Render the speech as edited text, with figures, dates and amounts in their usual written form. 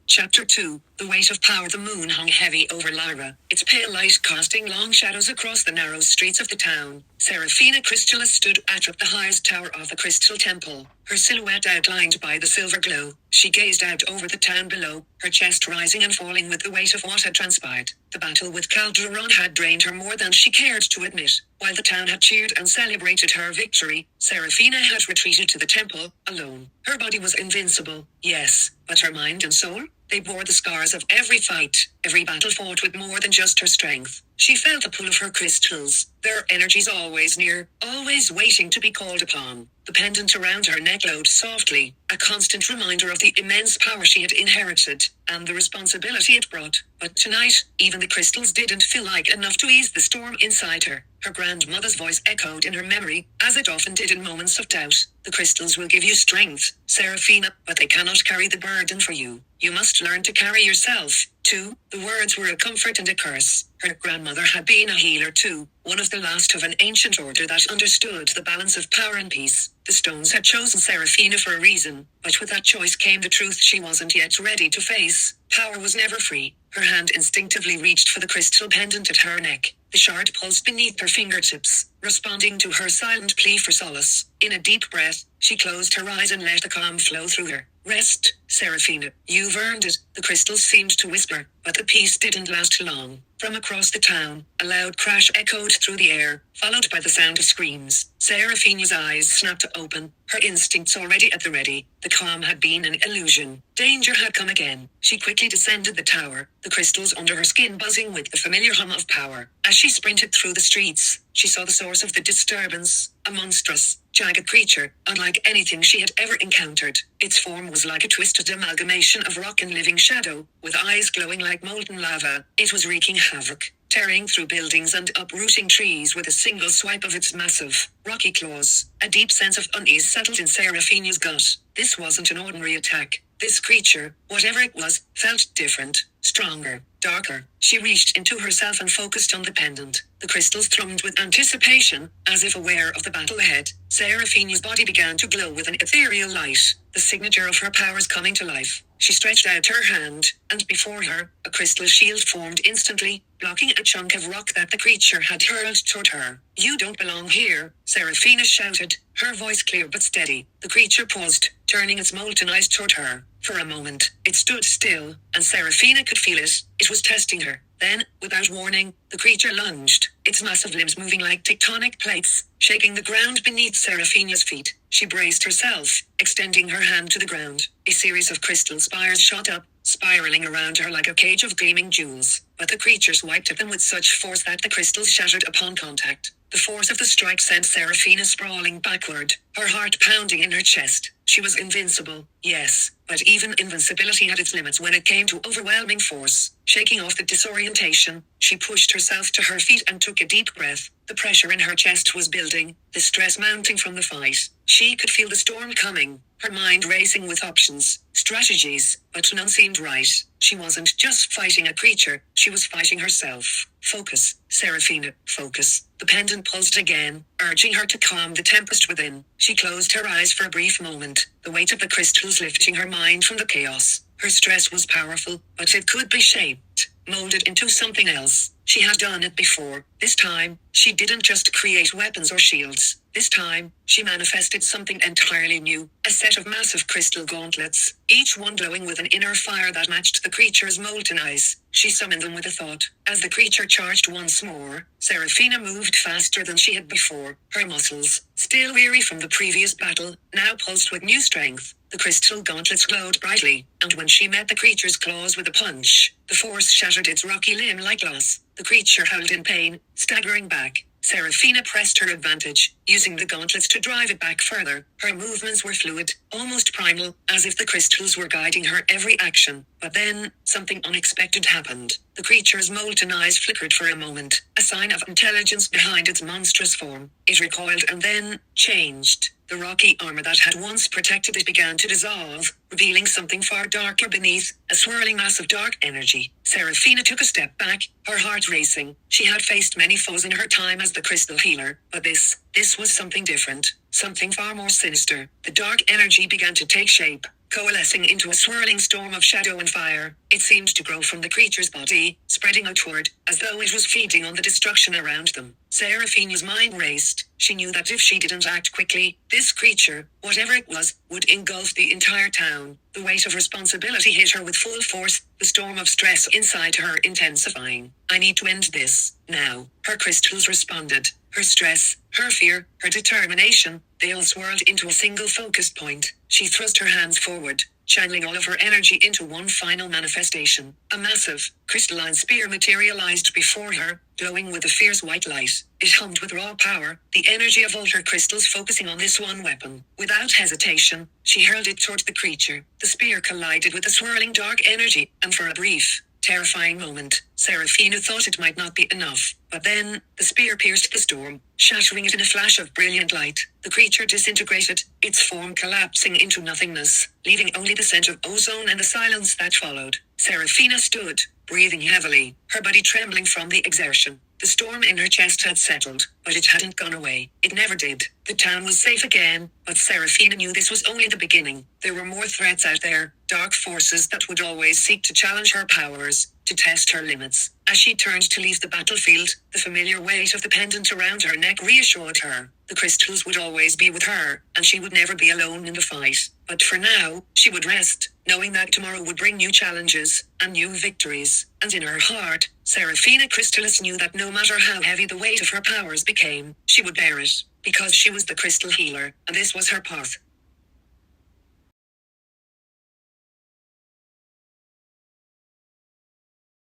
Chapter 2. The weight of power. The moon hung heavy over Lyra, its pale light casting long shadows across the narrow streets of the town. Seraphina Crystalis stood atop the highest tower of the Crystal Temple, her silhouette outlined by the silver glow. She gazed out over the town below, her chest rising and falling with the weight of what had transpired. The battle with Calderon had drained her more than she cared to admit. While the town had cheered and celebrated her victory, Seraphina had retreated to the temple, alone. Her body was invincible, yes, but her mind and soul? They bore the scars of every fight, every battle fought with more than just her strength. She felt the pull of her crystals, their energies always near, always waiting to be called upon. The pendant around her neck glowed softly, a constant reminder of the immense power she had inherited, and the responsibility it brought. But tonight, even the crystals didn't feel like enough to ease the storm inside her. Her grandmother's voice echoed in her memory, as it often did in moments of doubt. The crystals will give you strength, Seraphina, but they cannot carry the burden for you. You must learn to carry yourself, too. The words were a comfort and a curse. Her grandmother had been a healer too, one of the last of an ancient order that understood the balance of power and peace. The stones had chosen Seraphina for a reason, but with that choice came the truth she wasn't yet ready to face. Power was never free. Her hand instinctively reached for the crystal pendant at her neck. The shard pulsed beneath her fingertips, responding to her silent plea for solace. In a deep breath, she closed her eyes and let the calm flow through her. Rest, Seraphina. You've earned it, the crystals seemed to whisper, but the peace didn't last long. From across the town, a loud crash echoed through the air, followed by the sound of screams. Seraphina's eyes snapped open, her instincts already at the ready. The calm had been an illusion. Danger had come again. She quickly descended the tower, the crystals under her skin buzzing with the familiar hum of power. As she sprinted through the streets, she saw the source of the disturbance, a monstrous, jagged creature, unlike anything she had ever encountered. Its form was like a twisted amalgamation of rock and living shadow, with eyes glowing like molten lava. It was wreaking havoc, tearing through buildings and uprooting trees with a single swipe of its massive, rocky claws. A deep sense of unease settled in Seraphina's gut. This wasn't an ordinary attack. This creature, whatever it was, felt different, stronger, darker. She reached into herself and focused on the pendant. The crystals thrummed with anticipation, as if aware of the battle ahead. Seraphina's body began to glow with an ethereal light, the signature of her powers coming to life. She stretched out her hand, and before her, a crystal shield formed instantly, blocking a chunk of rock that the creature had hurled toward her. You don't belong here, Seraphina shouted, her voice clear but steady. The creature paused, turning its molten eyes toward her. For a moment, it stood still, and Seraphina could feel it. It was testing her. Then, without warning, the creature lunged, its massive limbs moving like tectonic plates, shaking the ground beneath Seraphina's feet. She braced herself, extending her hand to the ground. A series of crystal spires shot up, spiraling around her like a cage of gleaming jewels. But the creature swiped at them with such force that the crystals shattered upon contact. The force of the strike sent Seraphina sprawling backward, her heart pounding in her chest. She was invincible, yes, but even invincibility had its limits when it came to overwhelming force. Shaking off the disorientation, she pushed herself to her feet and took a deep breath. The pressure in her chest was building, the stress mounting from the fight. She could feel the storm coming, her mind racing with options, strategies, but none seemed right. She wasn't just fighting a creature, she was fighting herself. Focus, Seraphina, focus. The pendant pulsed again, urging her to calm the tempest within. She closed her eyes for a brief moment, the weight of the crystals lifting her mind from the chaos. Her stress was powerful, but it could be shaped, molded into something else. She had done it before. This time, she didn't just create weapons or shields. This time, she manifested something entirely new, a set of massive crystal gauntlets, each one glowing with an inner fire that matched the creature's molten eyes. She summoned them with a thought. As the creature charged once more, Seraphina moved faster than she had before. Her muscles, still weary from the previous battle, now pulsed with new strength. The crystal gauntlets glowed brightly, and when she met the creature's claws with a punch, the force shattered its rocky limb like glass. The creature howled in pain, staggering back. Seraphina pressed her advantage, using the gauntlets to drive it back further. Her movements were fluid, almost primal, as if the crystals were guiding her every action. But then, something unexpected happened. The creature's molten eyes flickered for a moment, a sign of intelligence behind its monstrous form. It recoiled and then changed. The rocky armor that had once protected it began to dissolve, revealing something far darker beneath, a swirling mass of dark energy. Seraphina took a step back, her heart racing. She had faced many foes in her time as the crystal healer, but this was something different, something far more sinister. The dark energy began to take shape, coalescing into a swirling storm of shadow and fire. It seemed to grow from the creature's body, spreading outward, as though it was feeding on the destruction around them. Seraphina's mind raced. She knew that if she didn't act quickly, this creature, whatever it was, would engulf the entire town. The weight of responsibility hit her with full force, the storm of stress inside her intensifying. I need to end this, now. Her crystals responded. Her stress, her fear, her determination, they all swirled into a single focused point. She thrust her hands forward, channeling all of her energy into one final manifestation. A massive, crystalline spear materialized before her, glowing with a fierce white light. It hummed with raw power, the energy of all her crystals focusing on this one weapon. Without hesitation, she hurled it toward the creature. The spear collided with the swirling dark energy, and for a brief, terrifying moment, Seraphina thought it might not be enough. But then, the spear pierced the storm, shattering it in a flash of brilliant light. The creature disintegrated, its form collapsing into nothingness, leaving only the scent of ozone and the silence that followed. Seraphina stood, breathing heavily, her body trembling from the exertion. The storm in her chest had settled, but it hadn't gone away. It never did. The town was safe again, but Seraphina knew this was only the beginning. There were more threats out there, dark forces that would always seek to challenge her powers, to test her limits. As she turned to leave the battlefield, the familiar weight of the pendant around her neck reassured her. The crystals would always be with her, and she would never be alone in the fight. But for now, she would rest, knowing that tomorrow would bring new challenges, and new victories. And in her heart, Seraphina Crystalis knew that no matter how heavy the weight of her powers became, she would bear it, because she was the crystal healer, and this was her path.